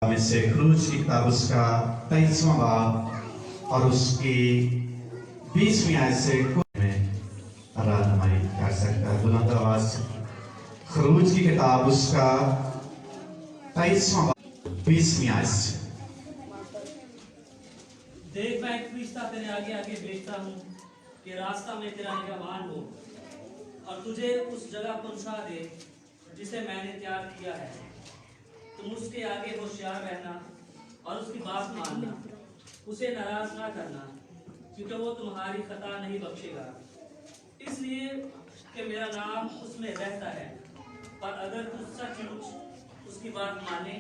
में से खरूज की किताब उसका 23वां बाब और उसकी 20वीं आयत से रहनुमाई कर सकता है। बुलंद आवाज से खरूज की किताब उसका 23वां बाब 20वीं आयत से। देख मैं एक फरिश्ता तेरे आगे आगे भेजता हूँ कि रास्ता में तेरा निगहबान हो और तुझे उस जगह पहुँचा दे जिसे मैंने तैयार किया है। तुम उसके आगे होशियार रहना और उसकी बात मानना, उसे नाराज ना करना, क्योंकि वो तुम्हारी खता नहीं बख्शेगा, इसलिए कि मेरा नाम उसमें रहता है। पर अगर तू सचमुच उसकी बात माने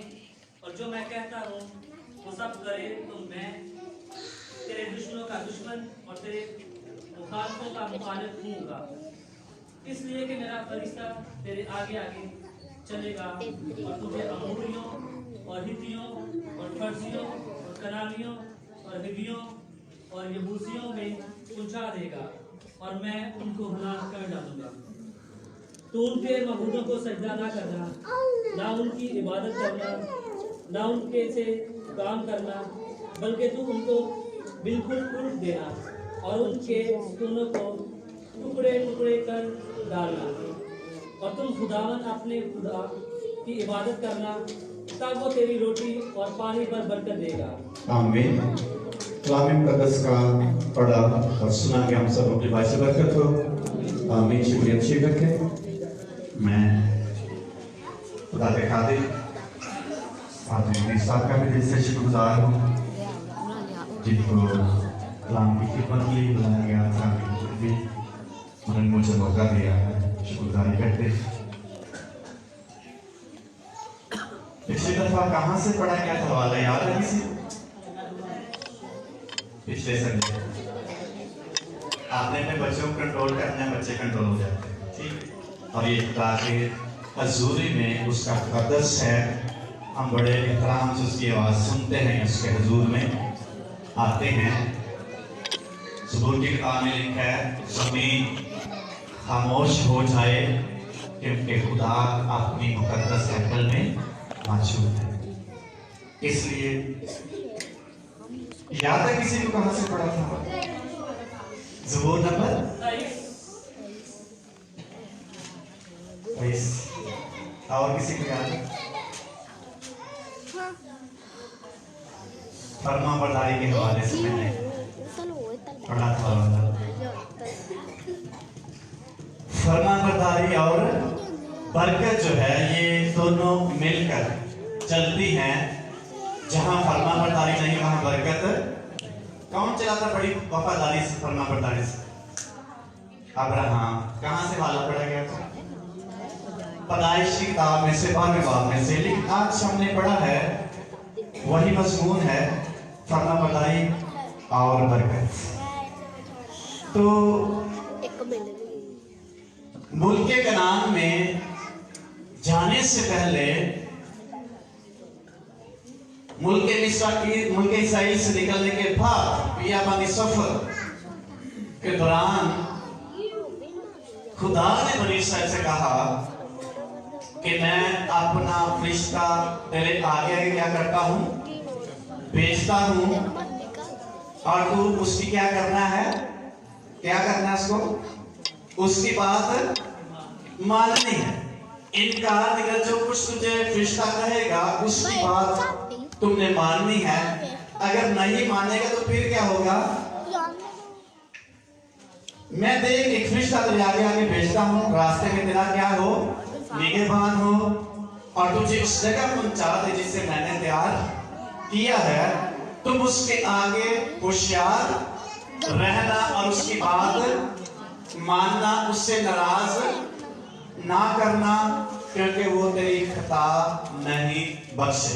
और जो मैं कहता हूँ वो सब करे तो मैं तेरे दुश्मनों का दुश्मन और तेरे मुखालिफों का मुखालिफ हूँगा। इसलिए कि मेरा फरिश्ता तेरे आगे आगे चलेगा और तुझे अमोरियों और हित्तियों और फर्जियों और कनानियों और हिवियों और यबूसियों में पहुंचा देगा और मैं उनको हलाक कर डालूंगा। तो उनके मबूदों को सजदा ना करना, ना उनकी इबादत करना, ना उनके से काम करना, बल्कि तू उनको बिल्कुल उल्ट देना और उनके स्तूनों को टुकड़े टुकड़े कर डालना। और तुम खुदावन अपने खुदा की इबादत करना, तब वो तेरी रोटी और पानी पर बरकत देगा। आमीन। कलाम मुकद्दस का पढ़ा और सुना के हम सब अपने भाई से बरकत हो। आमीन। शुक्रिया अच्छी करके मैं खुदा के खातिर साहब का भी दिल से शुक्रगुजार हूँ जिनको कलाम की खिदमत के लिए बुलाया गया था, भी उन्होंने मुझे मौका दिया है। शुक्रगुजारी करते। पिछली दफा कहाँ से पढ़ा गया था वाला याद है किसी? पिछले संडे आपने अपने बच्चों को कंट्रोल करना है, बच्चे कंट्रोल हो जाते हैं, ठीक। और ये खुदा के हजूरी में उसका मुकद्दस है, हम बड़े एहतराम से उसकी आवाज़ सुनते हैं, उसके हजूर में आते हैं। ज़बूर की किताब में लिखा है ज़मीन खामोश हो जाए क्योंकि खुदा अपनी मुकद्दस हैकल में मौजूद है। इसलिए याद है किसी को कहां से पढ़ा था? ज़बूर नंबर 23। और किसी को याद है? फरमाबरदारी के हवाले से मैंने पढ़ा था। फरमाबरदारी और बरकत जो है ये दोनों मिलकर चलती हैं। जहां फरमाबरदारी नहीं वहां बरकत कौन चलाता बड़ी वफादारी से फरमाबरदारी से? अब्राहम। कहां से वाला पढ़ा गया था? पैदाइश की किताब में से 12वें बाब में से। लेकिन आज हमने पढ़ा है वही मजमून है, फरमाबरदारी और बरकत। तो मुल्क कनान में जाने से पहले मुल्क इसराइल से निकलने के बाद बियाबानी सफर के दौरान खुदा ने बनी इसराइल से कहा कि मैं अपना फरिश्ता तेरे आगे आगे क्या करता हूं, भेजता हूं, और तू उसकी क्या करना है, क्या करना है उसको, उसकी बात माननी है। इनकार नहीं कर, जो कुछ तुझे फरिश्ता कहेगा उसकी बात तुमने माननी है। अगर नहीं मानेगा तो फिर क्या होगा? मैं देख एक फरिश्ता तेरे आगे आगे भेजता हूँ, रास्ते में तेरा क्या हो, निगहबान हो, और तुझे उस जगह पहुंचा दे जिसे मैंने तैयार किया है। तुम उसके आगे होशियार रहना और उसकी बात मानना, उससे नाराज ना करना, क्योंकि वो तेरी खता नहीं बख्शे।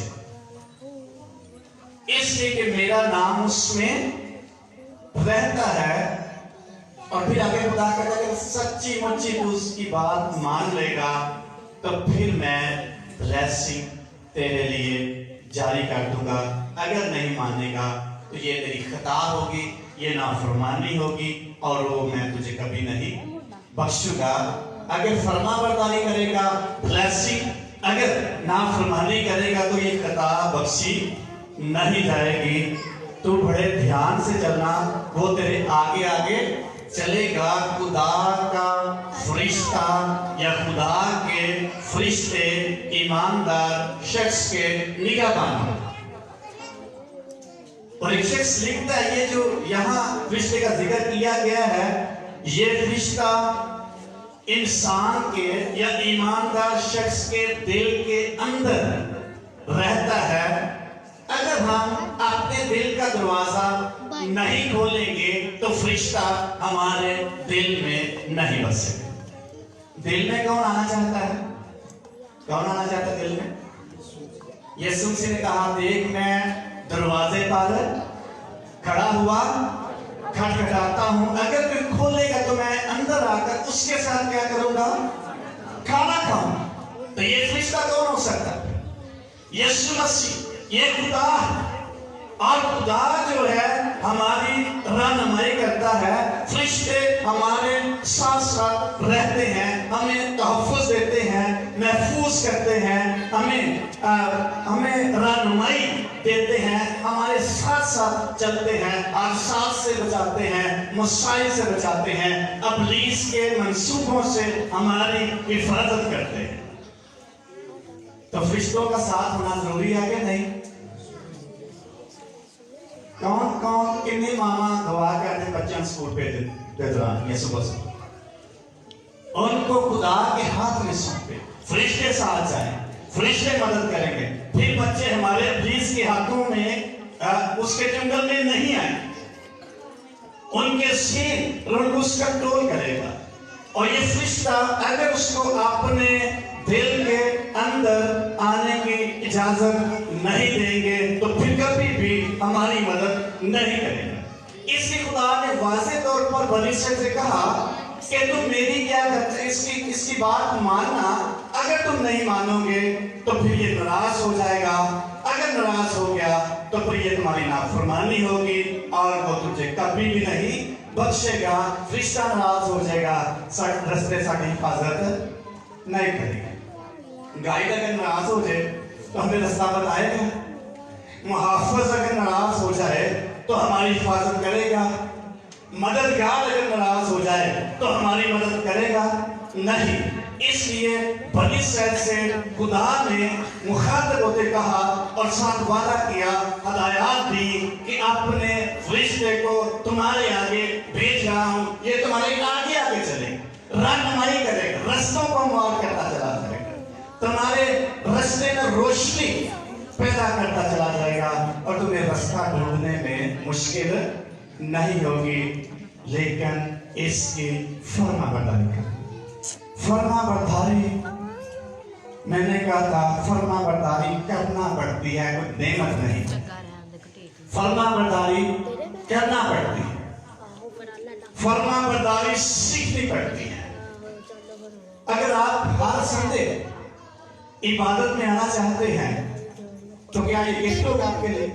इसलिए कि मेरा नाम उसमें रहता है। और फिर आगे खुदा कहता है कि सच्ची मुच्ची तू उसकी बात मान लेगा तो फिर मैं ब्लेसिंग तेरे लिए जारी कर दूंगा। अगर नहीं मानेगा तो ये तेरी खता होगी, ये नाफरमानी होगी, और वो मैं तुझे कभी नहीं बख्शूंगा। अगर फरमाबरदारी करेगा ब्लेसिंग, अगर नाफरमानी करेगा तो ये खता बख्शी नहीं जाएगी। तू बड़े ध्यान से चलना, वो तेरे आगे आगे चलेगा। खुदा का फरिश्ता या खुदा के फरिश्ते ईमानदार शख्स के निगहबान। और एक शख्स लिखता है, ये जो यहाँ फरिश्ते का जिक्र किया गया है, ये फरिश्ता इंसान के या ईमानदार शख्स के दिल के अंदर रहता है। अगर हम अपने दिल का दरवाजा नहीं खोलेंगे तो फरिश्ता हमारे दिल में नहीं बसेगा। दिल में कौन आना चाहता है? कौन आना चाहता है दिल में? यीशु मसीह ने कहा, देख मैं दरवाजे पर खड़ा हुआ खटखटाता हूं, अगर कोई खोलेगा तो मैं अंदर आकर उसके साथ क्या करूंगा? खाना खाऊं। तो ये फरिश्ता कौन हो सकता है? यीशु मसीह, ये खुदा। और खुदा जो है हमारी रहनुमाई करता है। फरिश्ते हमारे साथ साथ रहते हैं, हमें तहफ़्फ़ुज़ देते हैं, महफूज करते हैं, हमें रहनुमाई देते हैं, हमारे साथ साथ चलते हैं, आफसाद से बचाते हैं, मुसाइब से बचाते हैं, इब्लीस के मंसूबों से हमारी हिफाजत करते हैं। तो फरिश्तों का साथ होना जरूरी है कि नहीं? कौन कौन कितने मामा दुआ करते बच्चों स्कूल पे दौरान ये सुबह से उनको खुदा के हाथ में सौंपे, फरिश्ते साथ जाएं, फरिश्ते मदद करेंगे, फिर बच्चे हमारे इब्लीस के हाथों में उसके जंगल में नहीं आए, उनके सिर उसका कंट्रोल करेगा। और ये फरिश्ता अगर उसको अपने दिल के अंदर आने की इजाजत नहीं देंगे तो फिर कभी भी हमारी मदद नहीं करेगा। इसलिए खुदा ने वाज़े तौर पर बनी इसराइल से कहा कि तुम मेरी क्या करते, इसकी बात मानना। अगर तुम नहीं मानोगे तो फिर ये नाराज हो जाएगा, अगर नाराज हो गया तो फिर ये तुम्हारी नाफरमानी होगी और वो तुझे कभी भी नहीं बख्शेगा। फरिश्ता नाराज हो जाएगा, रस्ते साड़ी हिफाजत नहीं करेगा। गाइड अगर नाराज हो जाए तो हमें रास्ता बताएगा, मुहाफ़िज़ अगर नाराज हो जाए तो हमारी हिफाजत करेगा, मददगार अगर नाराज हो जाए तो हमारी मदद करेगा नहीं। इसलिए बनी इसराइल से खुदा ने मुखातब होते कहा और साथ वादा किया, हदायत दी कि अपने फरिश्ते को तुम्हारे आगे भेज रहा हूं, ये तुम्हारे आगे आगे चलेगा, रहनुमाई करेगा, रस्तों को मार करता चला जाएगा, तुम्हारे रास्ते में रोशनी पैदा करता चला जाएगा और तुम्हें रास्ता ढूंढने में मुश्किल नहीं होगी। लेकिन इसकी फरमाबरदारी कर, फरमाबरदारी मैंने कहा था, फरमाबरदारी करना पड़ती है, कोई नेमत नहीं। फरमाबरदारी करना पड़ती है, फरमाबरदारी सीखनी पड़ती है। अगर आप हर संडे इबादत में आना चाहते हैं तो क्या ये गिफ्ट होगा आपके लिए,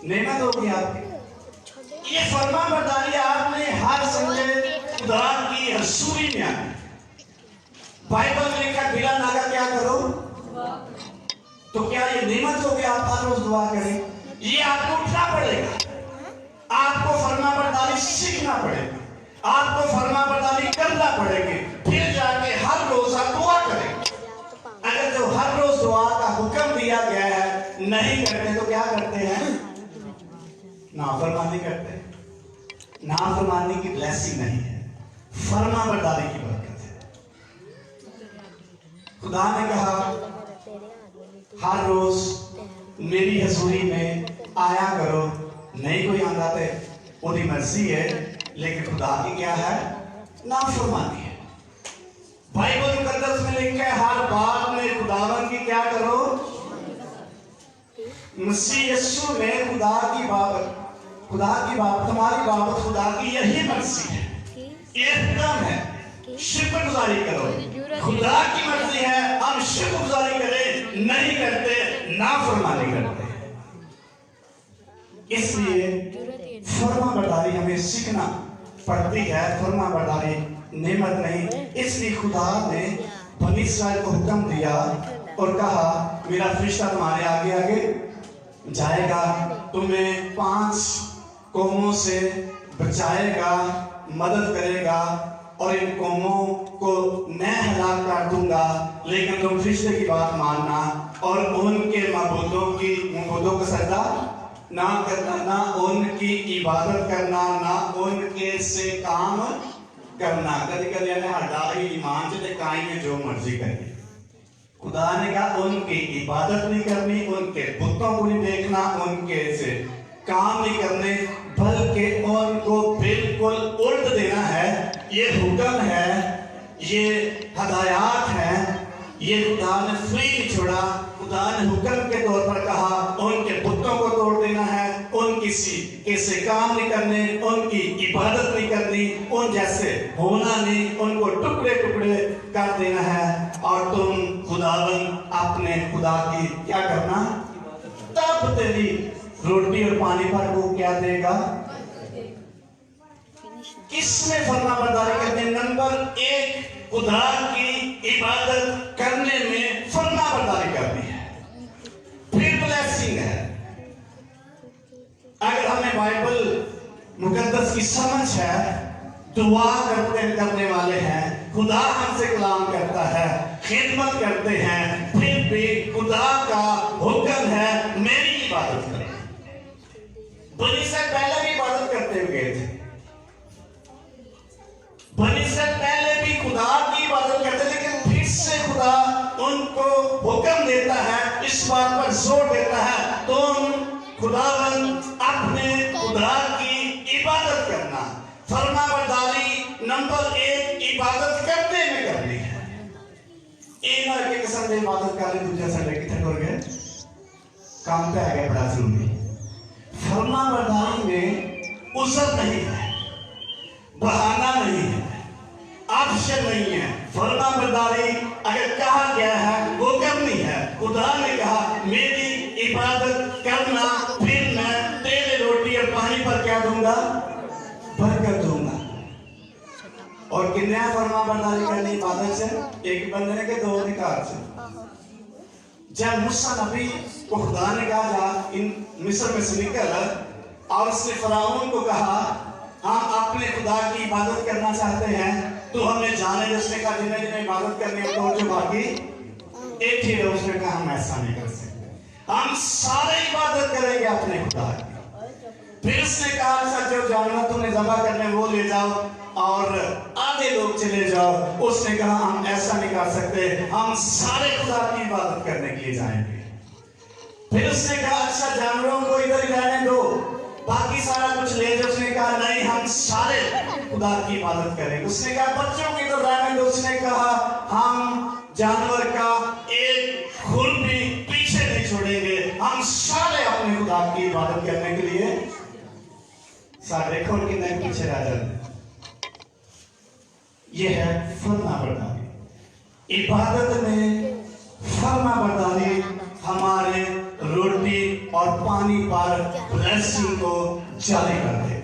नेमत होगी आपकी? ये फरमाबरदारी आपने हर संडे खुदा की हजूरी में आनी। बाइबल में लिखा बिला नागा क्या करो, तो क्या ये नेमत होगी आप हर रोज दुआ करें? ये आपको उठना पड़ेगा, आपको फरमाबरदारी सीखना पड़ेगा, आपको फरमाबरदारी करना पड़ेगी, फिर जाके हर रोज आप दुआ करें। अगर जो हर रोज दुआ का हुक्म दिया गया है नहीं करते तो क्या करते हैं? नाफरमानी करते हैं। नाफरमानी की ब्लेसिंग नहीं है, फरमाबरदारी की बरकत है। खुदा ने कहा हर रोज मेरी हजूरी में आया करो, नहीं कोई आंदा थे उनकी मर्जी है, लेकिन खुदा की क्या है? नाफरमानी है। बाइबल मुकद्दस में लिखा है हर बात में खुदावन की क्या करो? मसीह यीशु ने खुदा की बात तुम्हारी बाबत खुदा की यही मर्जी है, ये हुक्म है, शुक्रगुजारी करो। खुदा की मर्जी है हम शुक्रगुजारी करें, नहीं करते नाफरमानी करते। इसलिए फरमाबरदारी हमें सीखना पड़ती है, फरमाबरदारी नेमत नहीं। इसलिए खुदा ने बनी इसराइल को हुक्म दिया और कहा मेरा फरिश्ता तुम्हारे आगे आगे जाएगा, तुम्हें 5 कौमों से बचाएगा, मदद करेगा, और इन कौमों को मैं हलाक कर दूंगा, लेकिन तुम फरिश्ते की बात मानना और उनके मबूदों को सजदा ना करना, ना उनकी इबादत करना, ना उनके से काम करना। कभी कभी हमारा ईमान से कायम जो मर्जी करिए, खुदा ने कहा उनकी इबादत नहीं करनी, उनके बुतों को नहीं देखना, उनके से काम नहीं करने, बल्कि उनको बिल्कुल उल्ट देना है। ये हुक्म है, ये हदायत है, ये खुदा ने फ्री नहीं छोड़ा। खुदा ने हुक्म के तौर पर कहा उनके बुतों को तोड़ देना है, उनकी कैसे काम नहीं करने, उनकी इबादत नहीं करनी, उन जैसे होना नहीं, उनको टुकड़े टुकड़े कर देना है। और तुम खुदावन अपने खुदा की क्या करना, तब तेरी रोटी और पानी पर वो क्या देगा। किसमें फरमाबरदारी करनी? नंबर 1 खुदा की इबादत करने में फरमाबरदारी करनी है, फिर ब्लेसिंग है। अगर हमें बाइबल मुकद्दस की समझ है, दुआ करने वाले हैं, खुदा हमसे कलाम करता है, खिदमत करते हैं, फिर भी खुदा का हुक्म है मेरी इबादत करें। बनी से पहले भी इबादत करते हुए गए थे, बनी से पहले भी खुदा की इबादत करते, लेकिन फिर से खुदा उनको हुक्म देता है, इस बात पर जोर देता है तुम खुदावन अपने खुदा की इबादत करना। फरमाबरदारी नंबर 1 इबादत करने में करनी है। एक के किस्म की इबादत कर ले, दूसरे संडे कितने हो गए काम पे आ गया, बड़ा जरूरी। फरमाबरदारी में उज़र नहीं है, बहाना नहीं है, ऑप्शन नहीं है। फरमाबरदारी अगर कहा गया है वो करनी है। खुदा ने कहा मेरी इबादत करना, फिर मैं तेरे रोटी और पानी पर क्या दूंगा, बरकत दूंगा। और किन्ने फरमाबरदारी करनी इबादत से? एक बंदे ने के 2 अधिकार से। जब मूसा नबी को खुदा ने कहा जा इन मिस्र में से निकल, और उसने फराउन को कहा हम अपने खुदा की इबादत करना चाहते हैं, तो हमें जाने दे। उसने कहा जिन्हें जिन्हें इबादत करनी है तो जो बाकी एक ही है। उसने कहा हम ऐसा नहीं कर सकते, हम सारे इबादत करेंगे अपने खुदा की। फिर उसने कहा अच्छा जो जानवर तुमने ज़बह करने वो ले जाओ और आधे लोग चले जाओ। उसने कहा हम ऐसा नहीं कर सकते, हम सारे खुदा की इबादत करने के लिए जाएंगे। फिर उसने कहा अच्छा जानवरों को इधर ही रहने दो, बाकी सारा कुछ ले जाओ। उसने कहा नहीं हम सारे खुदा की इबादत करेंगे। उसने कहा बच्चों की इधर रहने दो। उसने कहा हम जानवर का एक खुर भी पीछे नहीं छोड़ेंगे, हम सारे अपने खुदा की इबादत करने के लिए सारे खुर के नहीं पीछे रह जाते। यह है फरमाबरदारी। इबादत में फरमाबरदारी हमारे रोटी और पानी पर ब्लेसिंग को जारी कर देगी।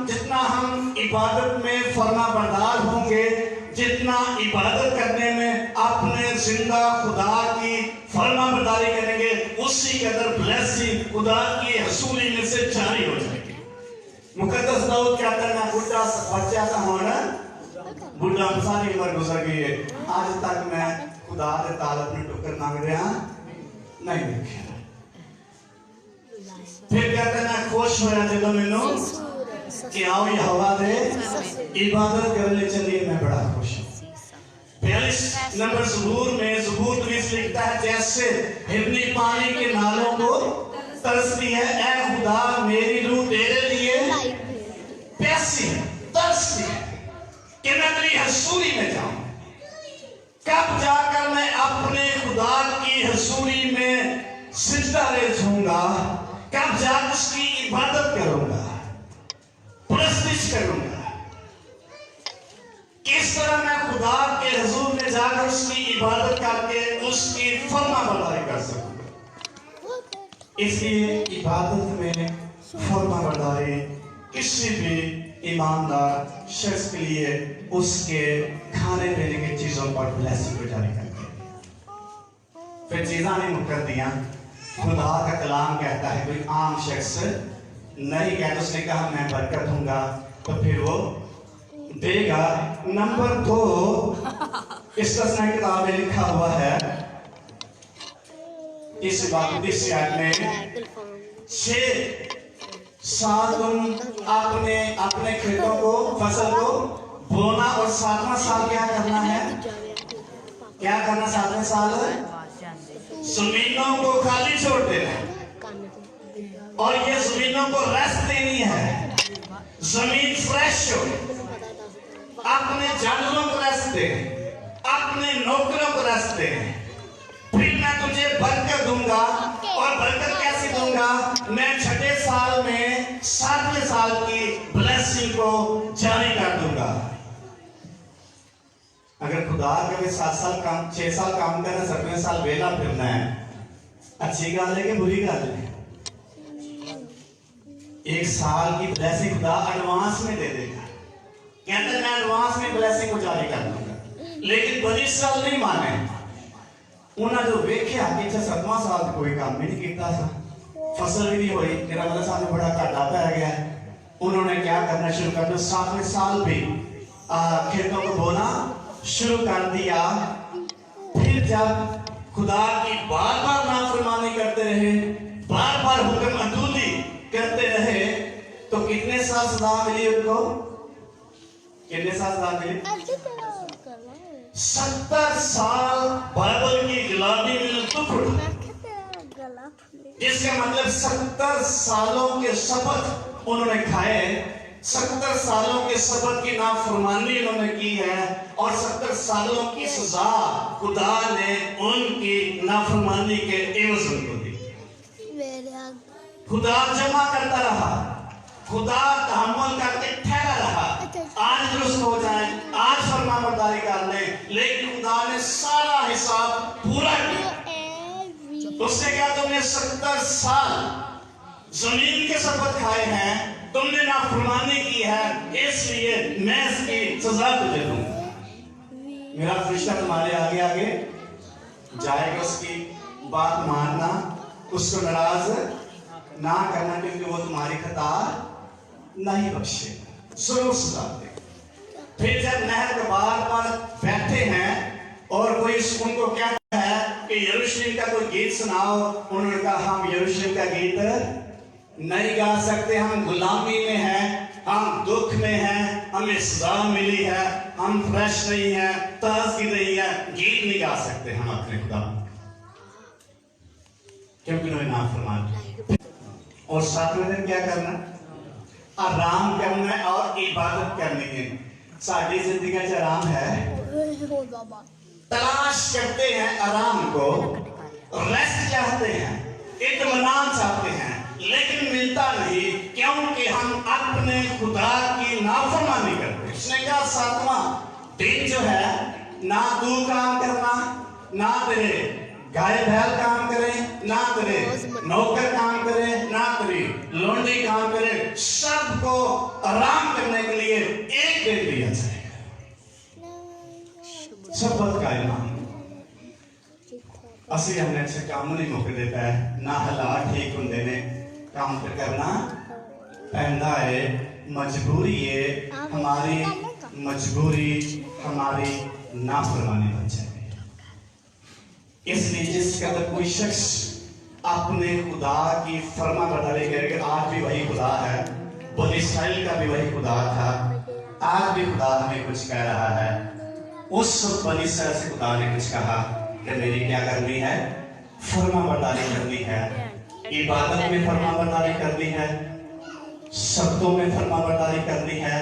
जितना हम इबादत में फरमाबरदार होंगे, जितना इबादत करने में अपने जिंदा खुदा की फरमाबरदारी करेंगे, उसी कदर ब्लेसिंग खुदा की हसूली में से जारी हो जाएगी। मुकद्दस दाऊद कहता है मैं बुढ़ा बच्चा सा होना, बुढ़ा सारी उम्र गुजर गई है, आज तक मैं खुदा के तालब में टुकर मांग रहा नहीं देखा। फिर कहते मैं खुश होया जब मैनू कि आओ ये हवा दे इबादत करने चलिए, मैं बड़ा खुश हूँ। 42 नंबर ज़बूर में ज़बूर लिखता है जैसे हिरनी पानी के नालों को तरसती है, ऐ खुदा मेरी रूह तेरे लिए प्यासी है, तरसती है कि मैं तेरी हसूरी में जाऊं। कब जाकर मैं अपने खुदा की हसूरी में सिजदा रेज़ूंगा, कब जाकर उसकी इबादत करूंगा, प्रस्तुत करूंगा। किस तरह मैं खुदा के हुजूर में जाकर उसकी इबादत करके उसकी फरमाबरदारी कर सकूंगा। इसलिए इबादत में फरमाबरदारी किसी भी ईमानदार शख्स के लिए उसके खाने पीने की चीजों पर ब्लेसिंग को जारी करते हैं। फिर चीज़ा नहीं मुकर दिया, खुदा का कलाम कहता है कोई आम शख्स नहीं कहता, उसने कहा मैं बरकत दूंगा तो फिर वो देगा। नंबर 2, इस तरह किताब में लिखा हुआ है इस बात में 6 साल तुम अपने खेतों को, फसल को बोना और 7वां साल क्या करना है? क्या करना 7वें साल? जमीनों को खाली छोड़ देना है और ये जमीनों को रेस्ट देनी है। जमीन फ्रेश हो, अपने जानवरों को रेस्ट दे, अपने नौकरों को रेस्ट दे, फिर मैं तुझे बरकत दूंगा। और बरकत कैसे दूंगा? मैं 6ठे साल में 7वें साल की ब्लेसिंग को जारी कर दूंगा। अगर खुदा के 7 साल काम, 6 साल काम करना, 7वें साल वेला फिरना है, अच्छी गाल है कि बुरी गाल है? 1 साल की ब्लेसिंग खुदा एडवांस में दे देगा, कहते हैं मैं एडवांस में ब्लेसिंग को जारी कर दूंगा। लेकिन बड़ी साल नहीं माने, उन्हें जो वेख्या कि 7वां साल कोई काम भी नहीं किया था, फसल भी नहीं हुई, तेरा मतलब सामने बड़ा घाटा पै गया। उन्होंने क्या करना शुरू कर दिया? 7वें साल भी खेतों को बोना शुरू कर दिया। फिर जब खुदा की बार बार नाफरमानी करते रहे, बार बार हुक्म अदूली करते रहे, तो कितने साल सजा मिली उनको? कितने साल सजा मिली? 70 साल बाइबल की गुलामी में दुख उठा, जिसका मतलब 70 सालों के शपथ उन्होंने खाए, 70 सालों के शपथ की नाफरमानी उन्होंने की है और 70 सालों की सजा खुदा ने उनकी नाफरमानी के एवज उनको दी। खुदा जमा करता रहा, खुदा तहम्मुल करके ठहरा रहा, आज दुरुस्त हो जाए, आज फरमाबरदारी कर ले, लेकिन खुदा ने सारा हिसाब पूरा किया। उसने कहा तुमने 70 साल जमीन के शपथ खाए हैं, तुमने नाफरमानी की है, इसलिए मैं इसकी सजा तुझे दूंगा। मेरा फरिश्ता तुम्हारे आगे आगे जाएगा, उसकी बात मानना, उसको नाराज ना करना, क्योंकि वो तुम्हारी खता नहीं बख्शेगा, जरूर सजा देगा। फिर जब नहर के बार पर बैठे हैं और कोई उनको क्या है कि यरूशलेम का कोई गीत सुनाओ, उन्होंने कहा हम यरूशलेम का गीत नहीं गा सकते, हम गुलामी में हैं, हम दुख में हैं, हमें सजा मिली है, हम फ्रेश नहीं है, ताजगी नहीं है, गीत नहीं गा सकते हम अपने खुदा, क्योंकि उन्होंने नाफरमान। और 7वें दिन क्या करना? आराम करना है और इबादत करनी है। साड़ी जिंदगी का आराम है, तलाश करते हैं आराम को, रेस्ट चाहते हैं, इत्मीनान चाहते हैं, लेकिन मिलता नहीं, क्योंकि हम अपने खुदा की नाफरमानी करते हैं। उसने कहा 7वां दिन जो है, ना तू काम करना, ना तेरे गाय बैल काम करे, ना तेरे नौकर काम करे, ना तेरी लोंडी काम करे, सबको आराम करने के लिए 1 दिन दिया जाएगा। शपथ का इनाम असि हमने अच्छे काम नहीं मुक देता है, ना हालात ठीक होंगे ने, काम करना पैदा है, मजबूरी है, हमारी मजबूरी हमारी नाफरमानी बन जाए। इसलिए जिस कदर कोई शख्स अपने खुदा की फरमाबरदारी करेगा, आज भी वही खुदा है, बनी इस्राइल का भी वही खुदा था, आज भी खुदा हमें कुछ कह रहा है। उस बनी इस्राइल से खुदा ने कुछ कहा कि मेरी क्या करनी है? फरमाबरदारी करनी है, इबादत में फरमाबरदारी करनी है, शब्दों में फरमाबरदारी करनी है,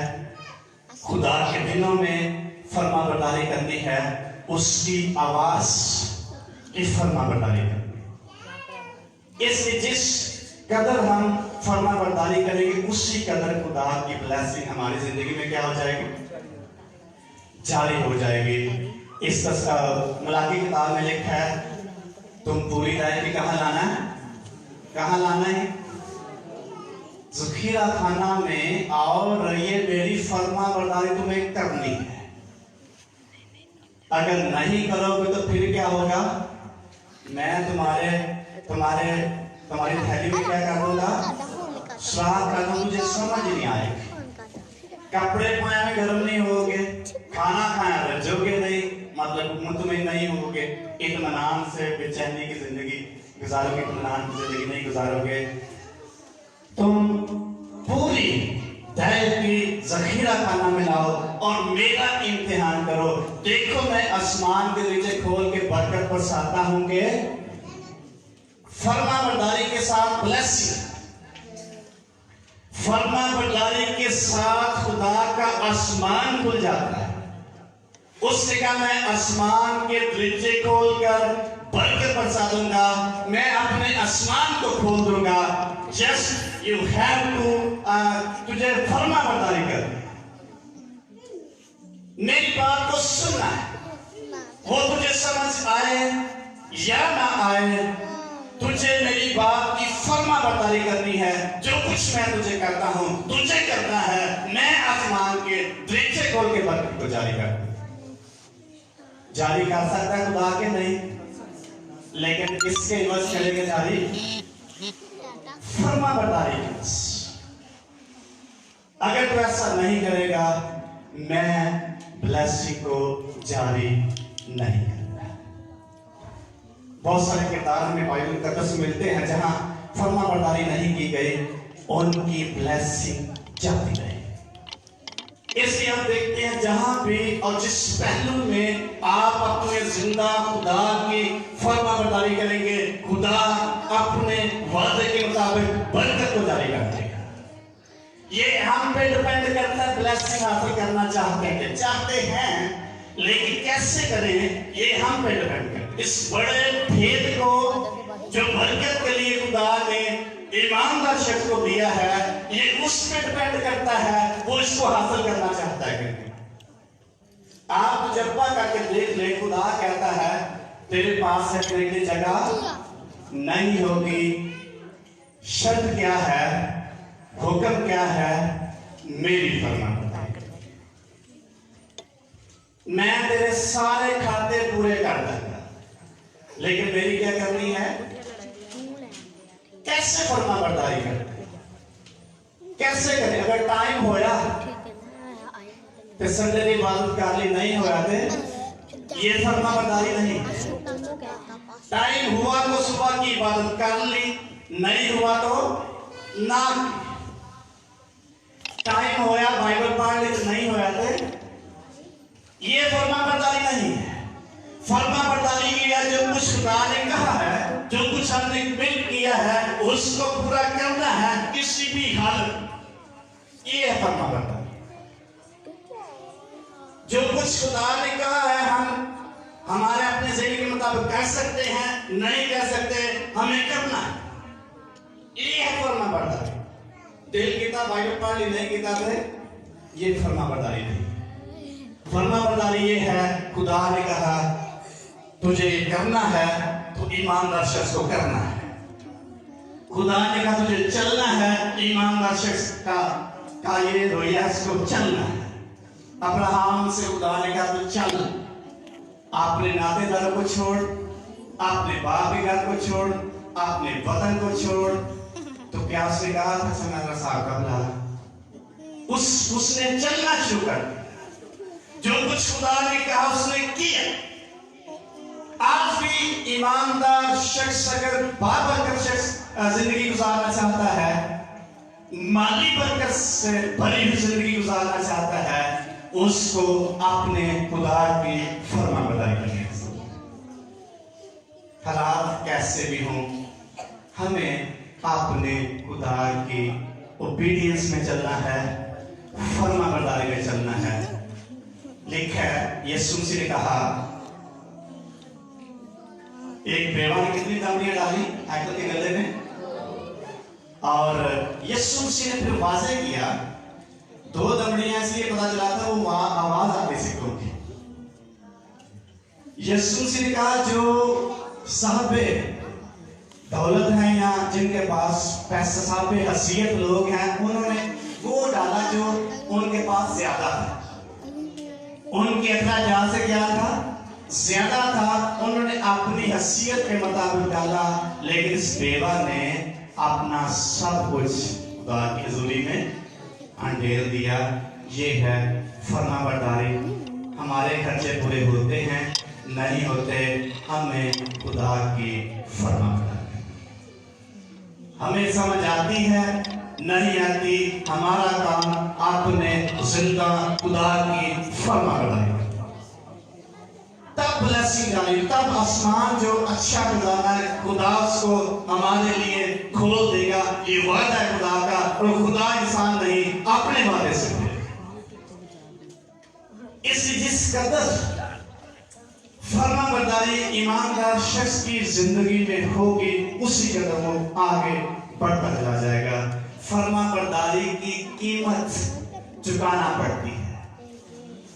खुदा के दिनों में फरमाबरदारी करनी है, उसकी आवाज की फरमाबरदारी करनी है। इसलिए जिस कदर हम फरमाबरदारी करेंगे, उसी कदर खुदा की ब्लेसिंग हमारी जिंदगी में क्या हो जाएगी? जारी हो जाएगी। इस मलाकी किताब में लिखा है, तुम पूरी राय की कहाँ लाना है? कहाँ लाना है? ज़खीरा खाना में, और ये मेरी फरमाबरदारी तुम्हें करनी है। अगर नहीं करोगे तो फिर क्या होगा? मैं तुम्हारी थैली में क्या कर दूंगा? श्राद्ध कर दूंगा। मुझे समझ नहीं आएगा। कपड़े पाए में गर्म नहीं होगे, खाना खाया रजोगे नहीं, मतलब मुतमिन नहीं होगे, इत्मीनान से बेचैनी की जिंदगी गुजारोगे, इत्मीनान की जिंदगी नहीं गुजारोगे। तुम पूरी दैव की जखीरा खाना मिलाओ और मेरा इम्तिहान करो। देखो मैं आसमान के नीचे खोल के बरकत बरसाता हूं कि फरमाबरदारी के साथ ब्लेसिंग, फरमाबरदारी के साथ खुदा का आसमान खुल जाता है। उसने कहा मैं आसमान के दरवाजे खोलकर बरकत बरसा दूंगा, मैं अपने आसमान को खोल दूंगा। जस्ट यू हैव टू, तुझे फरमाबरदारी कर, मेरी बात को सुनना है। वो तुझे समझ आए या ना आए, तुझे मेरी बात की फरमाबरदारी करनी है। जो कुछ मैं तुझे करता हूं तुझे करना है। मैं आसमान के दरवाजे खोल के बरकत को जारी कर सकता है खुदा के नहीं, लेकिन किसके इवज करेंगे जारी? फरमाबरदारी। अगर तू ऐसा नहीं करेगा मैं ब्लेसिंग को जारी नहीं करूंगा। बहुत सारे किरदार में बाइबल मुकद्दस मिलते हैं जहां फरमाबरदारी नहीं की गई, उनकी ब्लेसिंग जाती रही। इसलिए हम देखते हैं जहां भी और जिस पहलू में आप अपने जिंदा खुदा की फरमाबरदारी करेंगे, खुदा अपने वादे के मुताबिक बरकत को जारी कर देगा। ये हम पे डिपेंड करता है। ब्लेसिंग हासिल करना चाहते हैं लेकिन कैसे करें ये हम पे डिपेंड करता है। इस बड़े भेद को जो बरकत के लिए खुदा ने ईमानदार शख्स को दिया है, ये उस पे डिपेंड करता है वो इसको हासिल करना चाहता है कि नहीं। आप तजर्बा करके देख ले, खुदा कहता है तेरे पास रखने की जगह नहीं होगी। शर्त क्या है, हुक्म क्या है? मेरी फरमाबरदारी। मैं तेरे सारे खाते पूरे कर दूंगा, लेकिन मेरी क्या करनी है? कैसे फरमाबरदारी करें? कैसे करें? अगर टाइम होया तो संडे की इबादत कर ली, नहीं होया तो ये फरमाबरदारी नहीं। टाइम हुआ तो सुबह की इबादत कर ली, नहीं हुआ तो ना। टाइम होया बाइबल पढ़ ली, नहीं होया तो ये फरमाबरदारी नहीं है। फरमाबरदारी किया जो कुछ खुदा ने कहा है, जो कुछ हमने मिल किया है उसको पूरा करना है किसी भी हालत। ये है फरमाबरदारी। जो कुछ खुदा ने कहा है हम हमारे अपने ज़हन के मुताबिक कर सकते हैं, नहीं कर सकते, हमें करना है। ये है फरमाबरदारी। दिल किताब बाइबल पढ़ ली, नहीं किताब है, ये फरमाबरदारी नहीं। फरमाबरदारी ये है खुदा ने कहा तुझे ये करना है तो ईमानदार शख्स को करना है। खुदा ने कहा तुझे चलना है, ईमानदार शख्स का ये रोया इसको चलना है। अब्राहम से खुदा ने कहा तू चल, अपने नातेदारों को छोड़, अपने बाप के घर को छोड़, अपने वतन को छोड़। तो क्या उसने कहा था? उसने चलना शुरू कर। जो कुछ खुदा ने कहा उसने किया। आज भी ईमानदार शख्स अगर बाबरकत शख्स जिंदगी गुजारना चाहता है, माली बरकत से भरी हुई जिंदगी गुजारना चाहता है, उसको अपने खुदा की फरमाबरदारी करनी है। हालात कैसे भी हों, हमें अपने खुदा की ओबीडियंस में चलना है, फरमाबरदारी में चलना है। लिखा है यीशु मसीह ने कहा, एक बेवा ने कितनी दमड़ियां डाली हैकल के गले में, और यीशु मसीह ने फिर वाज़े किया 2 दमड़ियां, इसलिए पता चला था वो आवाज आती सिक्कों की। यीशु मसीह ने कहा जो साहबे दौलत हैं या जिनके पास पैसा, साहबे हसीयत लोग हैं, उन्होंने वो डाला जो उनके पास ज्यादा था। उनके अखराजात से क्या था? ज्यादा था, उन्होंने अपनी हैसियत के मुताबिक डाला, लेकिन इस बेवा ने अपना सब कुछ खुदा की हजूरी में अंधेर दिया। ये है फरमाबरदारी। हमारे खर्चे पूरे होते हैं, नहीं होते, हमें खुदा की फरमाबरदारी। हमें समझ आती है, नहीं आती, हमारा काम अपने जिंदा खुदा की फरमाबरदारी। तब ब्लेसिंग आएगी, तब आसमान जो अच्छा खजाना है खुदा उसको हमारे लिए खोल देगा। ये वादा है खुदा का, और खुदा इंसान नहीं, अपने वादे से है। इसलिए जिस कदर फरमाबरदारी ईमानदार शख्स की जिंदगी में होगी, उसी कदर वो आगे बढ़ता चला जाएगा। फरमाबरदारी की कीमत चुकाना पड़ती है।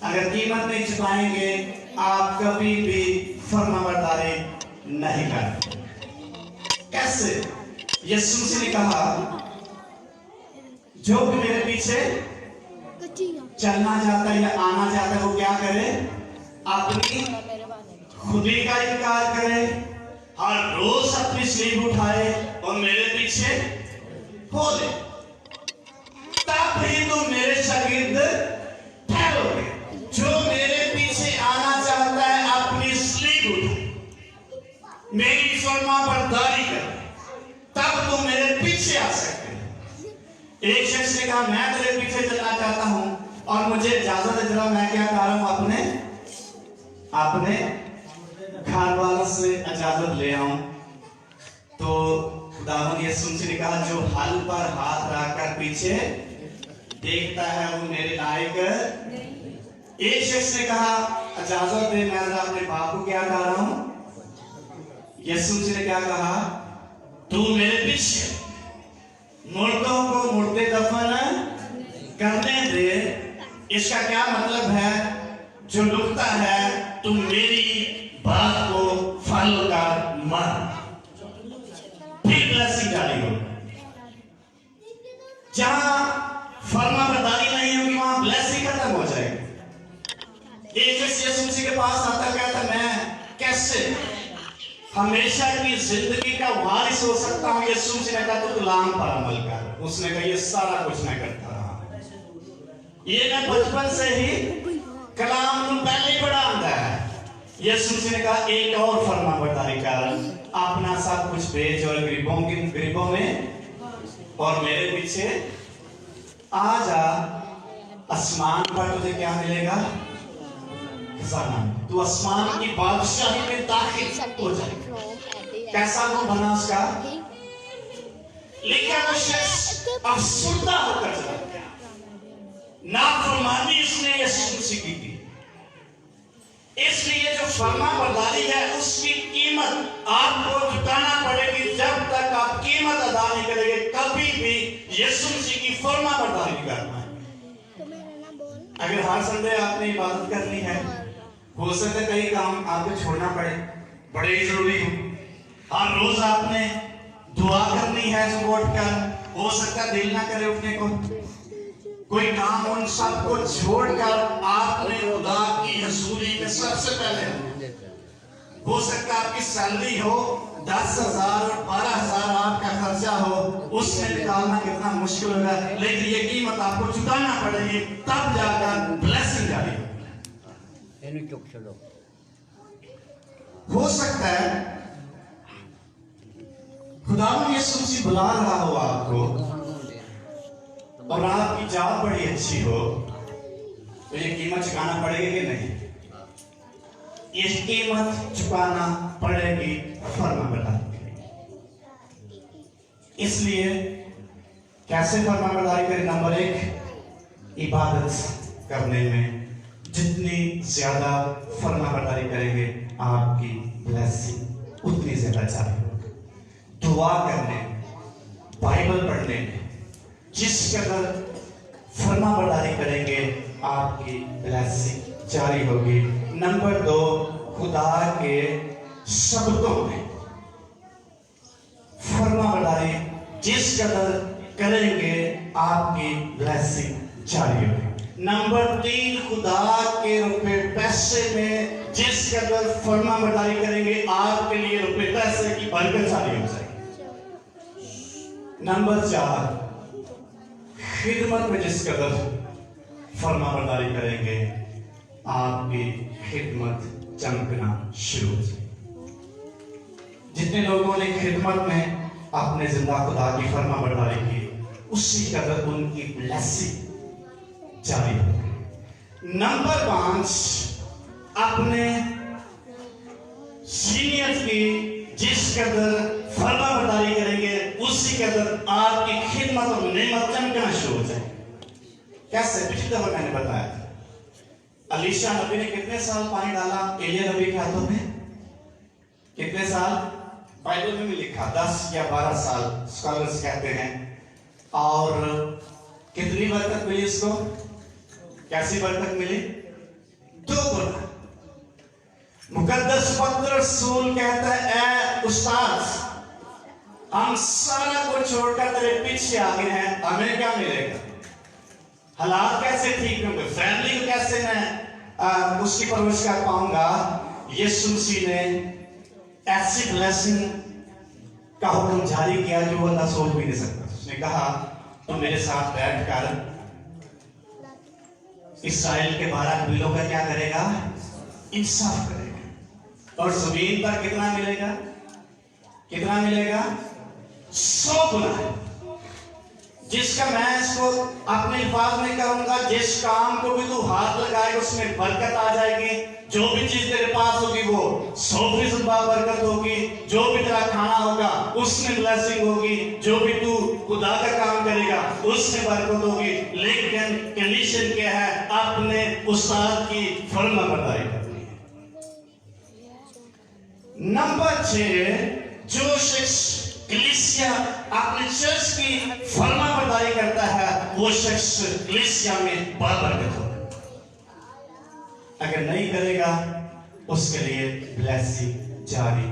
अगर कीमत नहीं चुकाएंगे, आप कभी भी फरमाबरदारी नहीं करेंगे। कैसे? यीशु मसीह ने कहा, जो भी मेरे पीछे चलना चाहता है या आना चाहता है, वो क्या करे? अपनी खुदी का इनकार करे, हर रोज अपनी स्लीव उठाए और मेरे पीछे हो ले, तब ही तुम मेरे शागिर्द ठहरोगे। जो मेरे पीछे आना चाहता है, अपनी स्लीव उठाए, मेरी फरमाबरदारी करे, तब तुम मेरे पीछे आ सकते हो। एक शख्स ने कहा, मैं तेरे पीछे चलना चाहता हूं और मुझे इजाजत है, जरा मैं क्या कर रहा हूं, अपने घर वालों से इजाजत ले आऊं। तो खुदावंद यीशु मसीह ने कहा, जो हल पर हाथ रखकर पीछे देखता है वो मेरे लायक नहीं। एक शख्स ने कहा, इजाजत दे, मैं जरा अपने बाप को क्या कर रहा हूं। यीशु मसीह ने क्या कहा, तू मेरे पीछे। मुर्दों को मुर्दे दफन करने दे। इसका क्या मतलब है? जो लुकता है, तुम मेरी बात को फॉलो कर मत, फिर ब्लेसिंग जारी हो। जहां फरमाबरदारी नहीं होगी, वहां ब्लेसिंग खत्म हो जाएगी। एक यीशु मसीह के पास आता, कहता, मैं कैसे हमेशा की जिंदगी का वारिस हो सकता हूं? यीशु मसीह ने कहा, तू कलाम पर अमल कर। उसने कहा, ये सारा कुछ मैं करता रहा, ये मैं बचपन से ही कलाम को पहले ही पढ़ा आता है। यीशु मसीह ने कहा, एक और फरमाबरदारी कर, अपना सब कुछ बेच और गरीबों में और मेरे पीछे आ जा। आसमान पर तुझे क्या मिलेगा? खजाना। तू आसमान की बादशाही में दाखिल हो जाएगा। कैसा वो बना उसका? लेकिन वो शख्स अफसुर्दा होकर चला गया। नाफरमानी उसने यीशु मसीह की। इसलिए जो फरमाबरदारी है, उसकी कीमत आपको चुकाना पड़ेगी। जब तक आप कीमत अदा नहीं करेंगे, कभी भी यीशु मसीह की फरमाबरदारी नहीं करना है। अगर हर संडे आपने इबादत करनी है, हो सकता है कई काम आपको छोड़ना पड़े, बड़े ही जरूरी हो। हर रोज आपने दुआ करनी है सुबह उठकर, हो सकता है दिल ना करे उठने को, कोई काम उन सबको छोड़कर आपने खुदा की हजूरी में सबसे पहले, हो सकता है आपकी सैलरी हो 10,000 और 12,000 आपका खर्चा हो, उसमें निकालना कितना मुश्किल होगा, लेकिन ये कीमत आपको चुकाना पड़ेगी, तब जाकर ब्लेसिंग जारी होगी। हो सकता है खुदा यीशु मसीह बुला रहा हो आपको और आपकी जॉब बड़ी अच्छी हो, तो ये कीमत चुकाना पड़ेगी कि नहीं? ये कीमत चुकाना पड़ेगी फरमाबरदारी। इसलिए कैसे फरमाबरदारी करें? नंबर 1, इबादत करने में जितनी ज्यादा फरमाबरदारी करेंगे, आपकी ब्लेसिंग उतनी ज्यादा जारी होगी। दुआ करने, बाइबल पढ़ने में जिस कदर फरमाबरदारी करेंगे, आपकी ब्लेसिंग जारी होगी। नंबर 2, खुदा के शब्दों में फरमाबरदारी जिस कदर करेंगे, आपकी ब्लेसिंग जारी होगी। नंबर 3, खुदा के रुपए पैसे में जिस कदर फर्मा बरदारी करेंगे आपके लिए रुपए पैसे की बरकत जारी हो जाएगी। नंबर 4, खिदमत में जिस कदर फर्मा बरदारी करेंगे आपकी खिदमत चमकना शुरू हो जाएगी। जितने लोगों ने खिदमत में अपने जिंदा खुदा की फर्मा बरदारी की, उसी कदर उनकी ब्लेसिंग जारी हो गई। नंबर 5, अपने सीनियर्स की जिस कदर फर्मा बरदारी करेंगे उसी कदर आपकी खिदमत और नेमत चमकना शुरू हो जाएगी। कैसे? पिछली दफा मैंने बताया था, अलीशा नबी ने कितने साल पानी डाला एलिया नबी के हाथों में? कितने साल? बाइबल में भी लिखा 10 या 12 साल स्कॉलर्स कहते हैं। और कितनी बरकत मिली उसको? कैसी बरकत मिली? 2 गुना। मुकद्दस पत्र रसूल कहता है, ए उस्ताद, हम सारा कुछ छोड़कर तेरे पीछे आ गए हैं, हमें क्या मिलेगा? हालात कैसे ठीक होंगे? फैमिली को कैसे मैं उसकी परवरिश कर पाऊंगा? यीशु मसीह ने ऐसी ब्लेसिंग का हुक्म जारी किया जो बंदा सोच भी नहीं सकता। उसने कहा, तुम मेरे साथ बैठकर इस्राएल के 12 कबीलों का क्या करेगा? इंसाफ करेगा। और जमीन पर कितना मिलेगा? कितना मिलेगा? 100 गुना। जिसका मैं इसको अपने अल्फाज में कहूंगा, जिस काम को भी तू हाथ लगाएगा उसमें बरकत आ जाएगी। जो भी चीज तेरे पास होगी वो 100% बरकत होगी। जो भी तेरा खाना होगा उसमें ब्लेसिंग होगी। जो भी तू खुदा का काम करेगा उसमें बरकत होगी। लेकिन कंडीशन क्या है? अपने उस्ताद की फर्मा बरदारी करनी है। नंबर 6, जो शख्स कलीसिया अपने चर्च की फर्मा बरदारी करता है वो शख्स कलीसिया में बरकत होगा। अगर नहीं करेगा उसके लिए ब्लेसिंग जारी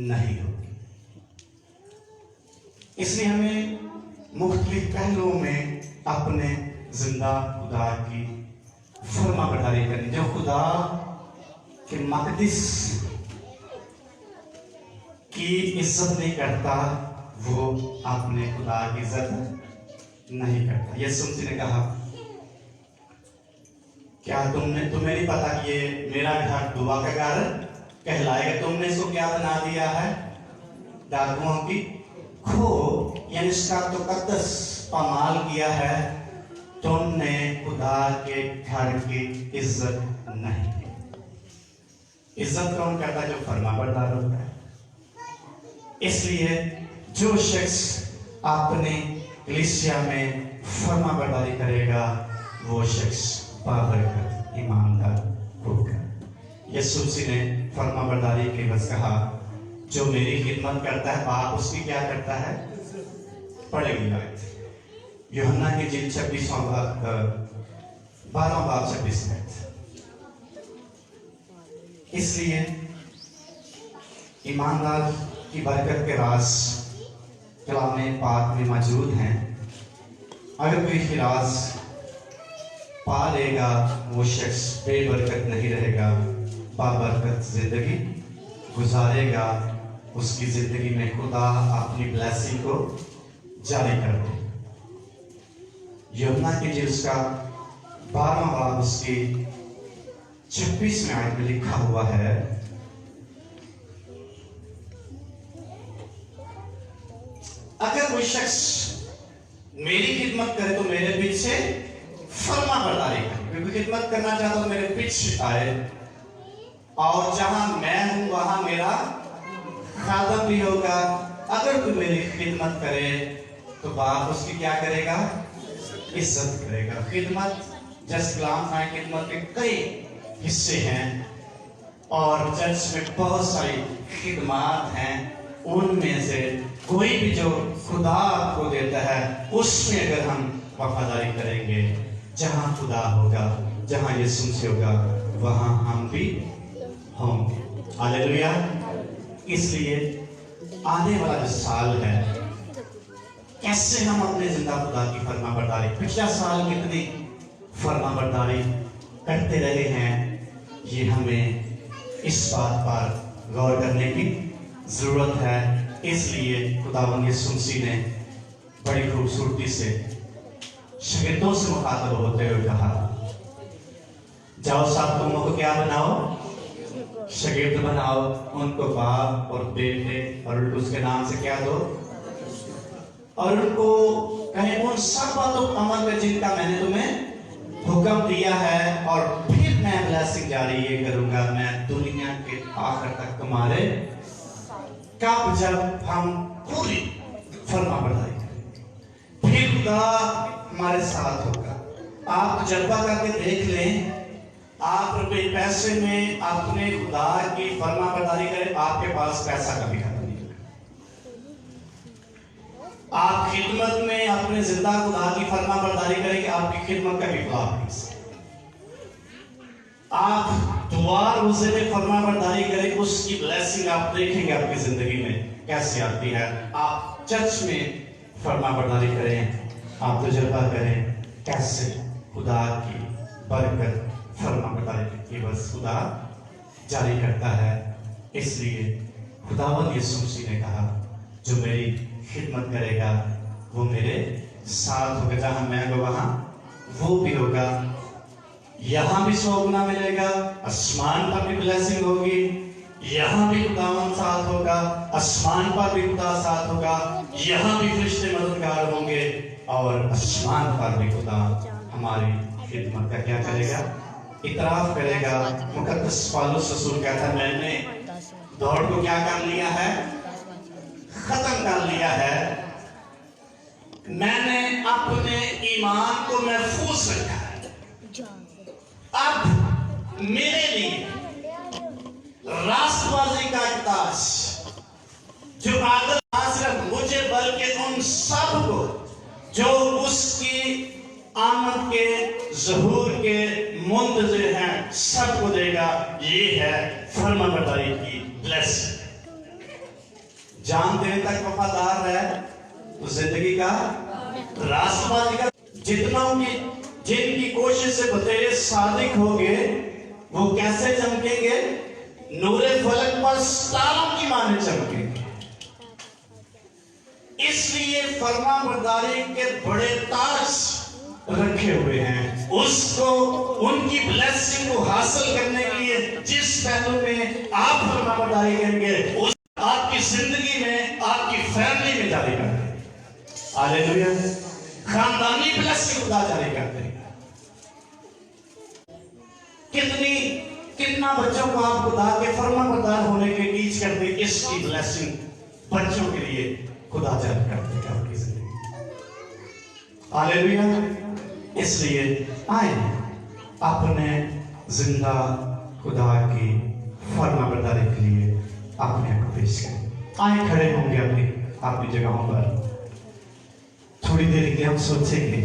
नहीं होगी। इसलिए हमें मुख्तलिफ पहलुओं में अपने जिंदा खुदा की फर्मा बरदारी करनी। जो खुदा के मकदस की इज्जत नहीं करता वो अपने खुदा की इज्जत नहीं करता। यीशु मसीह ने कहा, क्या तुम्हें नहीं पता कि ये मेरा घर दुआ का घर कहलाएगा? तुमने इसको क्या बना दिया है? डाकुओं की खो, यानी इसका तो कद्दस पामाल किया है। तुमने खुदा के घर की इज्जत नहीं की। इज्जत कौन करता है? जो फर्मा बरदार होता है। इसलिए जो शख्स अपने कलीसिया में फर्मा बरदारी करेगा वो शख्स बाबरकत ईमानदार होगा। यीशु मसीह ने फर्मा बरदारी के बस कहा, जो मेरी खिदमत करता है बाप उसकी क्या करता है? पढ़ेगी आयत यूहन्ना की जिल 26वां बाब 12वां बाब 26 आयत। इसलिए ईमानदार की बरकत के राज कलाम पाक में मौजूद हैं। अगर कोई राज पा लेगा वो शख्स बेबरकत नहीं रहेगा, बाबरकत जिंदगी गुजारेगा। उसकी जिंदगी में खुदा अपनी ब्लेसिंग को जारी कर दे। यूहन्ना की जिल उसका 12वां बाब उसकी 26वें आयत में लिखा हुआ है, अगर कोई शख्स मेरी खिदमत करे तो मेरे पीछे फर्मा बरदारी करे। क्योंकि खिदमत करना चाहता तो मेरे पीछे आए, और जहां मैं हूं वहां मेरा खादम भी होगा। अगर कोई मेरी खिदमत करे तो बाप उसकी क्या करेगा? इज्जत करेगा। खिदमत जस्ट कलाम खान खिदमत के कई हिस्से हैं और चर्च में बहुत सारी खिदमत हैं। उनमें से कोई भी जो खुदा आपको देता है उसमें अगर हम वफादारी करेंगे, जहां खुदा होगा, जहां यीशु मसीह होगा, वहां हम भी होंगे। हालेलुया। इसलिए आने वाला जो साल है, कैसे हम अपने जिंदा खुदा की फर्मा बरदारी, पिछला साल कितनी फर्मा बरदारी करते रहे हैं, ये हमें इस बात पर गौर करने की जरूरत है। इसलिए खुदावंद यीशु मसीह ने बड़ी खूबसूरती से शागिर्दों से मुखातब होते हुए कहा, जाओ सब कौमों को क्या बनाओ, शागिर्द बनाओ, उनको बाप और बेटे और उसके नाम से क्या दो, और उनको कहें उन सब बातों पर अमल कर जिनका मैंने तुम्हें हुक्म दिया है, और फिर मैं ब्लेसिंग जारी ये करूंगा, मैं दुनिया के आखिर तक तुम्हारे, कब जब हम पूरी फरमाबरदारी करेंगे, फिर खुदा हमारे साथ होगा। आप तजर्बा करके देख लें, आप रुपए पैसे में अपने खुदा की फरमाबरदारी करें, आपके पास पैसा कभी खत्म नहीं होगा। आप खिदमत में अपने जिंदा खुदा की फरमाबरदारी करेंगे, आपकी खिदमत कभी फ्लॉप नहीं सकती। आप दुआ रोजे में फरमाबरदारी करें, उसकी ब्लेसिंग आप देखेंगे आपकी जिंदगी में कैसे आती है। आप चर्च में फरमाबरदारी करें, आप तजुर्बा करें कैसे खुदा की बरकत फरमाबरदारी की बस खुदा जारी करता है। इसलिए खुदावंद यीशु मसीह ने कहा, जो मेरी खिदमत करेगा वो मेरे साथ होगा, जहां मैं होगा वहां वो भी होगा। यहां भी 100 गुना मिलेगा, आसमान पर भी ब्लेसिंग होगी, यहां भी खुदावंद साथ होगा, आसमान पर भी खुदा साथ होगा, यहां भी फरिश्ते मददगार होंगे, और आसमान पर भी खुदा हमारी खिदमत का क्या करेगा, इतराफ करेगा। मुकद्दस पौलुस रसूल कहता है, मैंने दौड़ को क्या कर लिया है, खत्म कर लिया है, मैंने अपने ईमान को महफूज रखा है। अब मेरे लिए राष्ट्रवादी का एक ताज, जो आदत ना सिर्फ मुझे बल्कि उन सब को जो उसकी आमद के ज़हूर के मुंतज़िर हैं सबको देगा, ये है फरमाबरदारी की ब्लेसिंग। जान देने तक वफादार रहे तो जिंदगी का राष्ट्रवादी का, जितना जिनकी कोशिश से बतेरे सादिक होंगे वो कैसे चमकेंगे, नूरे फलक पर सितारों की माने चमकेंगे। इसलिए फरमाबरदारी के बड़े ताज रखे हुए हैं, उसको उनकी ब्लेसिंग को हासिल करने के लिए जिस पहलू में आप फरमाबरदारी करेंगे उस आपकी जिंदगी में, आपकी फैमिली में जारी करते हैं। हालेलुया, खानदानी ब्लेसिंग खुदा जारी करते हैं। कितना बच्चों को आप खुदा के फरमाबरदार होने के टीच करते, इसकी ब्लेसिंग बच्चों के लिए खुदा जारी करते हैं आपकी जिंदगी। हालेलुया। इसलिए आए अपने जिंदा खुदा की फरमाबरदारी के लिए अपने आप को पेश करें। आए खड़े होंगे अपनी जगहों पर, थोड़ी देर के लिए हम सोचेंगे